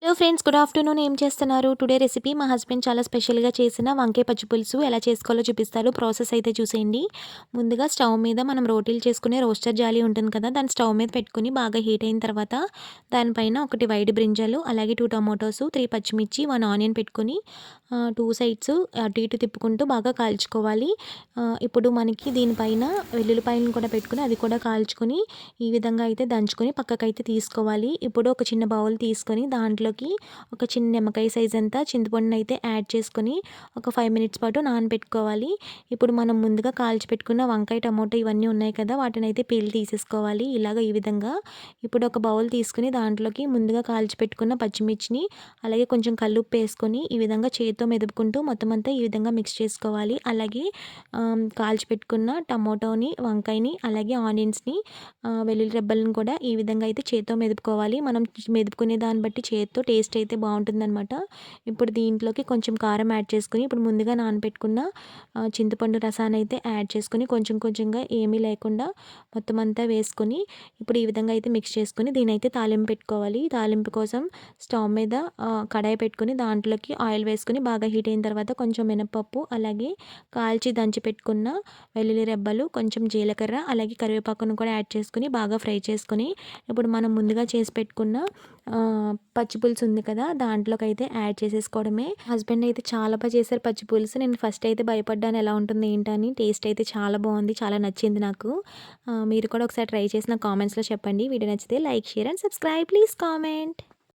Hello friends, good afternoon. ఏం చేస్తున్నారు? Today recipe మా హస్బెండ్ చాలా స్పెషల్‌గా చేసిన వంకాయ పచ్చి పులుసు ఎలా చేసుకోవాలో చూపిస్తారు. ప్రాసెస్ అయితే చూసేయండి. ముందుగా స్టవ్ మీద మనం రోటీలు చేసుకునే రోస్టర్ జాలి ఉంటుంది కదా! దాన్ని స్టవ్ మీద పెట్టుకొని బాగా హీట్ అయిన తర్వాత దానిపైన ఒకటి వైట్ బ్రింజాలు, అలాగే 2 టొమాటోస్, 3 పచ్చిమిర్చి, 1 ఆనియన్ పెట్టుకొని 2 సైడ్స్ అటు ఇటు తిప్పుకుంటూ బాగా కాల్చుకోవాలి. ఇప్పుడు మనకి దీనిపైన వెల్లుల్లిపాయలను కూడా పెట్టుకొని అది కూడా కాల్చుకొని ఈ విధంగా అయితే దంచుకొని పక్కకైతే తీసుకోవాలి. ఇప్పుడు ఒక చిన్న బౌల్ తీసుకొని దాంట్లోకి ఒక చిన్న నిమ్మకాయ సైజ్ అంతా చింతపండునైతే యాడ్ చేసుకొని ఒక 5 మినిట్స్ పాటు నానబెట్టుకోవాలి. ఇప్పుడు మనం ముందుగా కాల్చి పెట్టుకున్న వంకాయ, టమోటా ఇవన్నీ ఉన్నాయి కదా! వాటినైతే పీల్ తీసేసుకోవాలి. ఇలాగ ఈ విధంగా. ఇప్పుడు ఒక బౌల్ తీసుకొని దాంట్లోకి ముందుగా కాల్చి పెట్టుకున్న పచ్చిమిర్చిని, అలాగే కొంచెం కల్లుప్పు వేసుకొని ఈ విధంగా చేత్తో మెదుపుకుంటూ మొత్తం అంతా ఈ విధంగా మిక్స్ చేసుకోవాలి. అలాగే కాల్చి పెట్టుకున్న టమోటోని, వంకాయని, అలాగే ఆనియన్స్‌ని, వెల్లుల్లి రెబ్బలను కూడా ఈ విధంగా అయితే చేత్తో మెదుపుకోవాలి. మనం మెదుపుకునే దాన్ని బట్టి చేత్తో టేస్ట్ అయితే బావుంటుందనమాట. ఇప్పుడు దీంట్లోకి కొంచెం కారం యాడ్ చేసుకొని, ఇప్పుడు ముందుగా నానబెట్టుకున్న చింతపండు రసాన్ని అయితే యాడ్ చేసుకొని కొంచెం కొంచెంగా ఏమీ లేకుండా మొత్తం అంతా వేసుకొని ఇప్పుడు ఈ విధంగా అయితే మిక్స్ చేసుకొని దీనైతే తాలింపు పెట్టుకోవాలి. తాలింపు కోసం స్టవ్ మీద కడాయి పెట్టుకొని దాంట్లోకి ఆయిల్ వేసుకొని బాగా హీట్ అయిన తర్వాత కొంచెం మినపప్పు, అలాగే కాల్చి దంచి పెట్టుకున్న వెల్లుల్లి రెబ్బలు, కొంచెం జీలకర్ర, అలాగే కరివేపాకును కూడా యాడ్ చేసుకొని బాగా ఫ్రై చేసుకొని ఇప్పుడు మనం ముందుగా చేసి పెట్టుకున్న పచ్చి పులుసు ఉంది కదా! దాంట్లోకైతే యాడ్ చేసేసుకోవడమే. హస్బెండ్ అయితే చాలా చేశారు పచ్చి పులుసు. నేను ఫస్ట్ అయితే భయపడ్డాను ఎలా ఉంటుంది ఏంటని. టేస్ట్ అయితే చాలా బావుంది. చాలా నచ్చింది నాకు. మీరు కూడా ఒకసారి ట్రై చేసి నాకు కామెంట్స్‌లో చెప్పండి. వీడియో నచ్చితే like, share and subscribe. Please comment.